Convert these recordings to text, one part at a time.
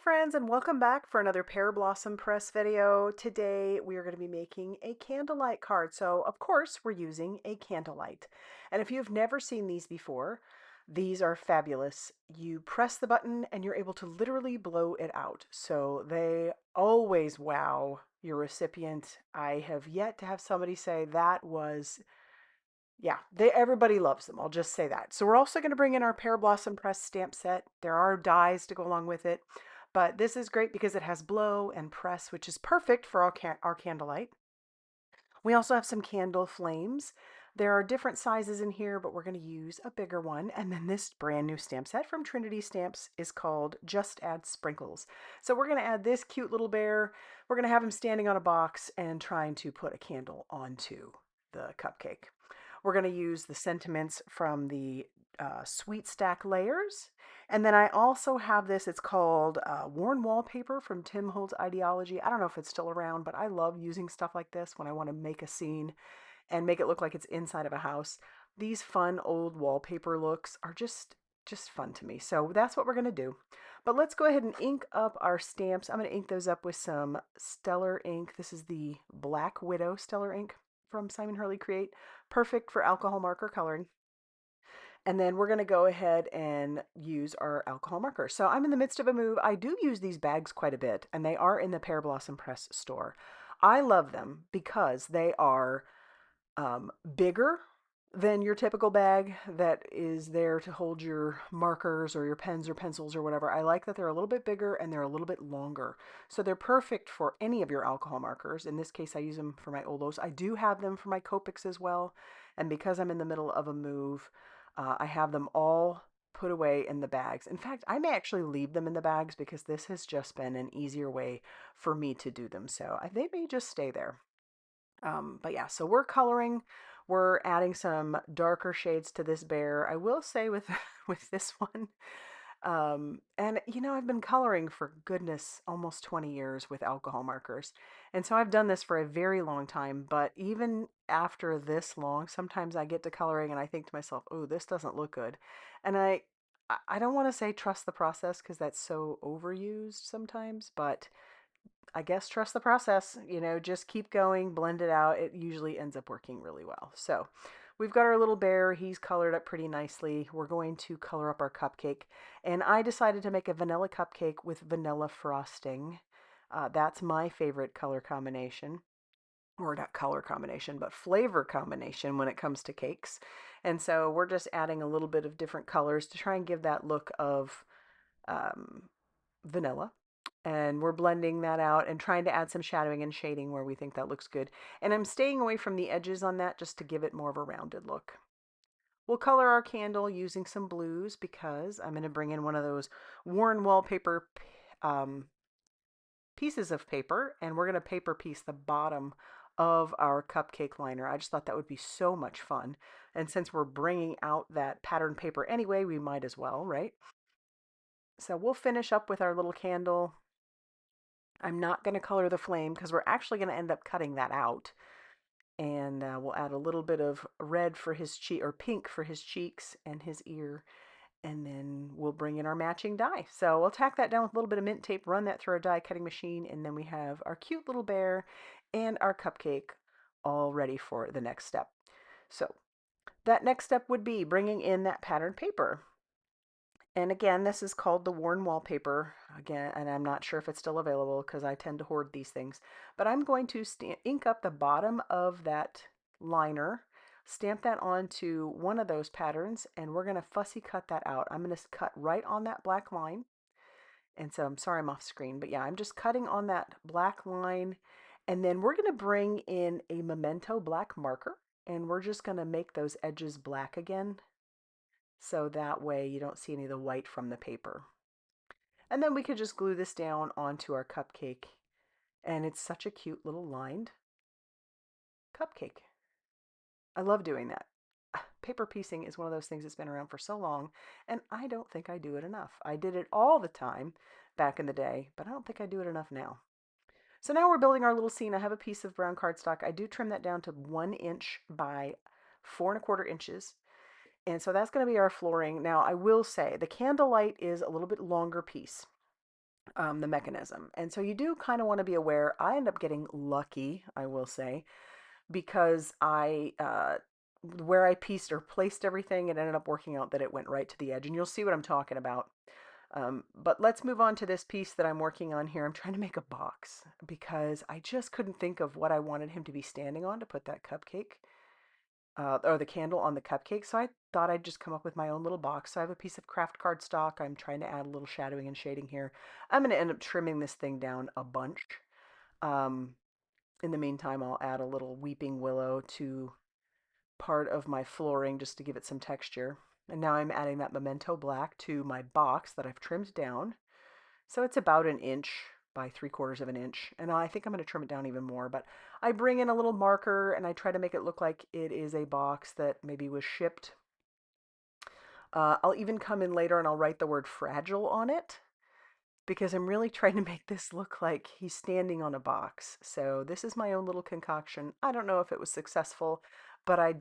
friends, and welcome back for another Pearblossom press video. Today we are going to be making a candlelight card. So of course we're using a candlelight. And if you've never seen these before, these are fabulous. You press the button and you're able to literally blow it out. So they always wow your recipient. I have yet to have somebody say that was, yeah, everybody loves them. I'll just say that. So we're also going to bring in our Pearblossom press stamp set. There are dies to go along with it, but this is great because it has blow and press, which is perfect for our candlelight. We also have some candle flames. There are different sizes in here, but we're going to use a bigger one. And then this brand new stamp set from Trinity Stamps is called Just Add Sprinkles. So we're going to add this cute little bear. We're going to have him standing on a box and trying to put a candle onto the cupcake. We're going to use the sentiments from the Sweet Stack Layers. And then I also have this, it's called WORN Wallpaper from Tim Holtz Idea-ology. I don't know if it's still around, but I love using stuff like this when I want to make a scene and make it look like it's inside of a house. These fun old wallpaper looks are just fun to me. So that's what we're going to do. But let's go ahead and ink up our stamps. I'm going to ink those up with some Stellar ink. This is the Black Widow Stellar ink from Simon Hurley Create. Perfect for alcohol marker coloring. And then we're going to go ahead and use our alcohol marker. So I'm in the midst of a move. I do use these bags quite a bit, and they are in the Pearblossom Press store. I love them because they are bigger than your typical bag that is there to hold your markers or your pens or pencils or whatever. I like that they're a little bit bigger and they're a little bit longer. So they're perfect for any of your alcohol markers. In this case, I use them for my Olos. I do have them for my Copics as well. And because I'm in the middle of a move, I have them all put away in the bags. In fact, I may actually leave them in the bags because this has just been an easier way for me to do them. So they may just stay there. But yeah, so we're coloring. We're adding some darker shades to this bear. I will say with with this one, and I've been coloring for goodness almost 20 years with alcohol markers. And so I've done this for a very long time, but even after this long, sometimes I get to coloring and I think to myself, "Oh, this doesn't look good." And I don't want to say trust the process because that's so overused sometimes, but I guess trust the process, just keep going, blend it out. It usually ends up working really well. So we've got our little bear. He's colored up pretty nicely. We're going to color up our cupcake. And I decided to make a vanilla cupcake with vanilla frosting. That's my favorite color combination. Or not color combination, but flavor combination when it comes to cakes. And so we're just adding a little bit of different colors to try and give that look of um, vanilla, and we're blending that out and trying to add some shadowing and shading where we think that looks good. And I'm staying away from the edges on that just to give it more of a rounded look. We'll color our candle using some blues because I'm going to bring in one of those WORN wallpaper um, pieces of paper, and we're going to paper piece the bottom of our cupcake liner. I just thought that would be so much fun. And since we're bringing out that pattern paper anyway, we might as well, right? So we'll finish up with our little candle. I'm not going to color the flame because we're actually going to end up cutting that out. And we'll add a little bit of red for his cheek, or pink for his cheeks and his ear. And then we'll bring in our matching die. So we'll tack that down with a little bit of mint tape, run that through our die cutting machine, and then we have our cute little bear and our cupcake all ready for the next step. So that next step would be bringing in that pattern paper. And again, this is called the WORN Wallpaper. Again, and I'm not sure if it's still available because I tend to hoard these things. But I'm going to ink up the bottom of that liner, stamp that onto one of those patterns, and we're going to fussy cut that out. I'm going to cut right on that black line. And so I'm sorry I'm off screen, but yeah, I'm just cutting on that black line. And then we're going to bring in a Memento black marker, and we're just going to make those edges black again, so that way you don't see any of the white from the paper. And then we could just glue this down onto our cupcake. And it's such a cute little lined cupcake. I love doing that. Paper piecing is one of those things that's been around for so long, and I don't think I do it enough. I did it all the time back in the day, but I don't think I do it enough now. So now we're building our little scene. I have a piece of brown cardstock. I do trim that down to 1 inch by 4¼ inches. And so that's going to be our flooring. Now, I will say the candlelight is a little bit longer piece. the mechanism. And so you do kind of want to be aware. I end up getting lucky, I will say, because where I pieced or placed everything, it ended up working out that it went right to the edge. And you'll see what I'm talking about. But let's move on to this piece that I'm working on here. I'm trying to make a box because I just couldn't think of what I wanted him to be standing on to put that cupcake or the candle on the cupcake. So I thought I'd just come up with my own little box. So I have a piece of craft cardstock. I'm trying to add a little shadowing and shading here. I'm going to end up trimming this thing down a bunch. Um, in the meantime, I'll add a little weeping willow to part of my flooring just to give it some texture. And now I'm adding that Memento black to my box that I've trimmed down. So it's about an inch by 3/4 of an inch. And I think I'm going to trim it down even more. But I bring in a little marker and I try to make it look like it is a box that maybe was shipped. I'll even come in later and I'll write the word fragile on it because I'm really trying to make this look like he's standing on a box. So this is my own little concoction. I don't know if it was successful, but I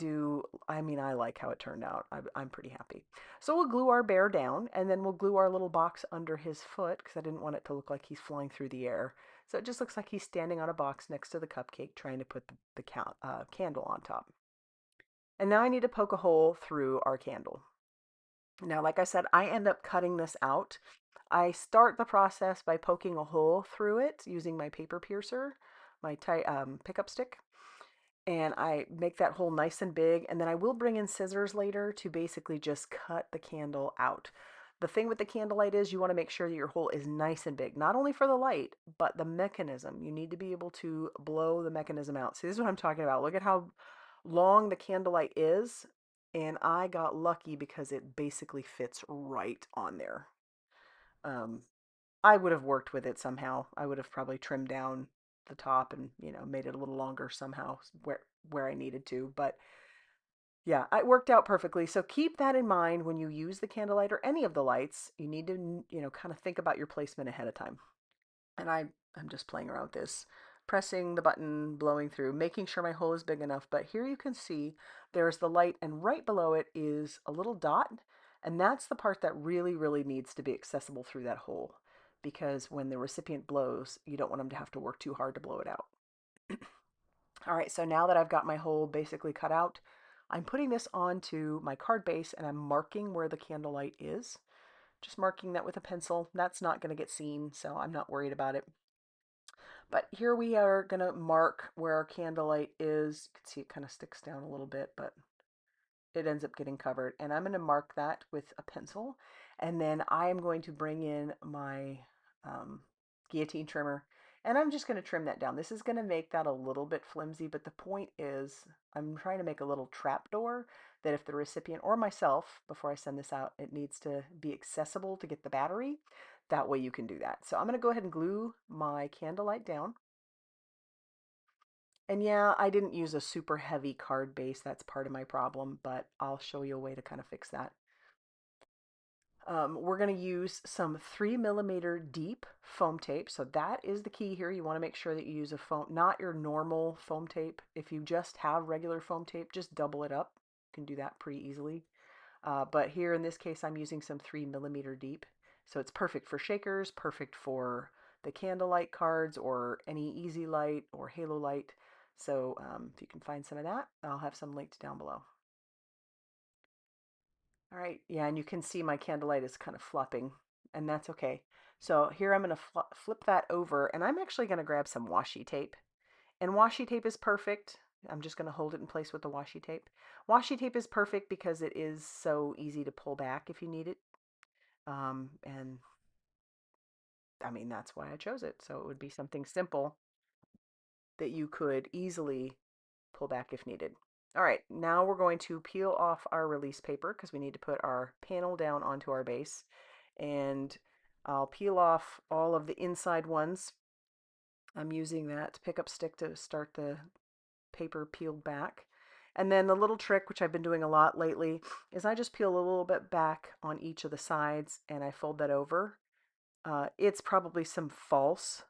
mean, I like how it turned out. I'm pretty happy. So we'll glue our bear down and then we'll glue our little box under his foot because I didn't want it to look like he's flying through the air. So it just looks like he's standing on a box next to the cupcake trying to put the candle on top. And now I need to poke a hole through our candle. Now, like I said, I end up cutting this out. I start the process by poking a hole through it using my paper piercer, my pickup stick, and I make that hole nice and big. And then I will bring in scissors later to basically just cut the candle out. The thing with the candlelight is you want to make sure that your hole is nice and big, not only for the light, but the mechanism. You need to be able to blow the mechanism out. See, this is what I'm talking about. Look at how long the candlelight is. And I got lucky because it basically fits right on there. Um, I would have worked with it somehow. I would have probably trimmed down the top and, made it a little longer somehow where I needed to. But yeah, it worked out perfectly. So keep that in mind when you use the candlelight or any of the lights. You need to, kind of think about your placement ahead of time. And I'm just playing around with this, pressing the button, blowing through, making sure my hole is big enough. But here you can see there's the light, and right below it is a little dot, and that's the part that really, really needs to be accessible through that hole, because when the recipient blows, you don't want them to have to work too hard to blow it out. All right, so now that I've got my hole basically cut out, I'm putting this onto my card base and I'm marking where the candlelight is. Just marking that with a pencil. That's not going to get seen, so I'm not worried about it. But here we are going to mark where our candlelight is. You can see it kind of sticks down a little bit, but it ends up getting covered. And I'm going to mark that with a pencil. And then I am going to bring in my guillotine trimmer. And I'm just going to trim that down. This is going to make that a little bit flimsy, but the point is I'm trying to make a little trap door that if the recipient or myself, before I send this out, it needs to be accessible to get the battery. That way you can do that. So I'm going to go ahead and glue my candlelight down. And yeah, I didn't use a super heavy card base. That's part of my problem, but I'll show you a way to kind of fix that. We're going to use some 3 millimeter deep foam tape. So that is the key here. You want to make sure that you use a foam, not your normal foam tape. If you just have regular foam tape, just double it up. You can do that pretty easily. But here in this case, I'm using some 3 millimeter deep. So it's perfect for shakers, perfect for the candlelight cards or any easy light or halo light. So if you can find some of that, I'll have some linked down below. All right, yeah, and you can see my candlelight is kind of flopping, and that's okay. So here I'm going to flip that over, and I'm actually going to grab some washi tape. And washi tape is perfect. I'm just going to hold it in place with the washi tape. Washi tape is perfect because it is so easy to pull back if you need it. And I mean, that's why I chose it. So it would be something simple that you could easily pull back if needed. All right, now we're going to peel off our release paper because we need to put our panel down onto our base. And I'll peel off all of the inside ones. I'm using that pickup stick to start the paper peeled back. And then the little trick, which I've been doing a lot lately, is I just peel a little bit back on each of the sides and I fold that over. It's probably some false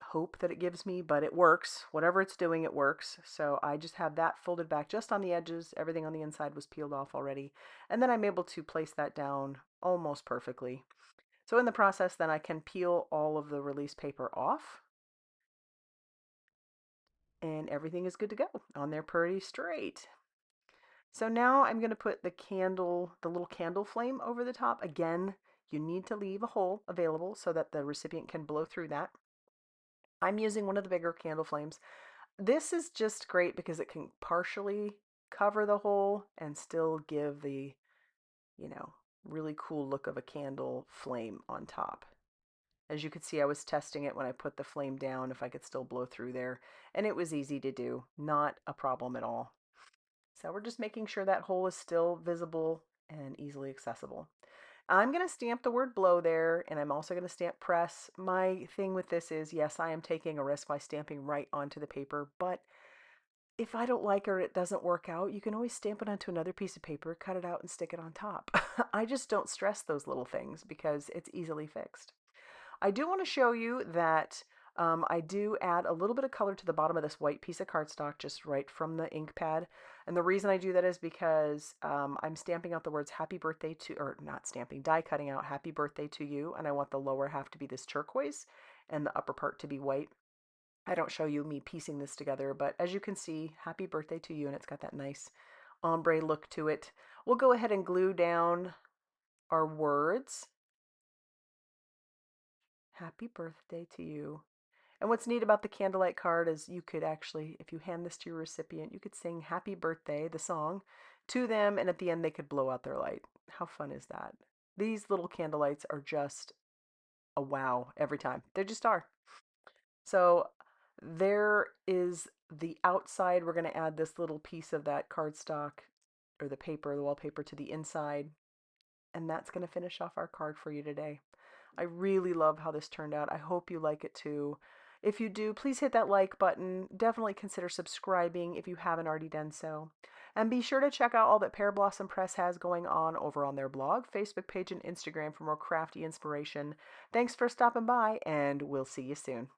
hope that it gives me, but it works. Whatever it's doing, it works. So I just have that folded back just on the edges. Everything on the inside was peeled off already. And then I'm able to place that down almost perfectly. So in the process, then I can peel all of the release paper off, and everything is good to go on there pretty straight. So now I'm going to put the little candle flame over the top. Again, you need to leave a hole available so that the recipient can blow through that. I'm using one of the bigger candle flames. This is just great because it can partially cover the hole and still give the, you know, really cool look of a candle flame on top. As you could see, I was testing it when I put the flame down if I could still blow through there, and it was easy to do, not a problem at all. So we're just making sure that hole is still visible and easily accessible. I'm going to stamp the word blow there, and I'm also going to stamp press. My thing with this is, yes, I am taking a risk by stamping right onto the paper, but if I don't like it or it doesn't work out, you can always stamp it onto another piece of paper, cut it out, and stick it on top. I just don't stress those little things because it's easily fixed. I do want to show you that I do add a little bit of color to the bottom of this white piece of cardstock just right from the ink pad. And the reason I do that is because I'm stamping out the words happy birthday to, or not stamping, die cutting out happy birthday to you. And I want the lower half to be this turquoise and the upper part to be white. I don't show you me piecing this together, but as you can see, happy birthday to you. And it's got that nice ombre look to it. We'll go ahead and glue down our words. Happy birthday to you. And what's neat about the candlelight card is you could actually, if you hand this to your recipient, you could sing happy birthday, the song, to them, and at the end they could blow out their light. How fun is that? These little candlelights are just a wow every time. They just are. So there is the outside. We're going to add this little piece of that cardstock or the paper, the wallpaper to the inside. And that's going to finish off our card for you today. I really love how this turned out. I hope you like it too. If you do, please hit that like button. Definitely consider subscribing if you haven't already done so. And be sure to check out all that Pearblossom Press has going on over on their blog, Facebook page, and Instagram for more crafty inspiration. Thanks for stopping by, and we'll see you soon.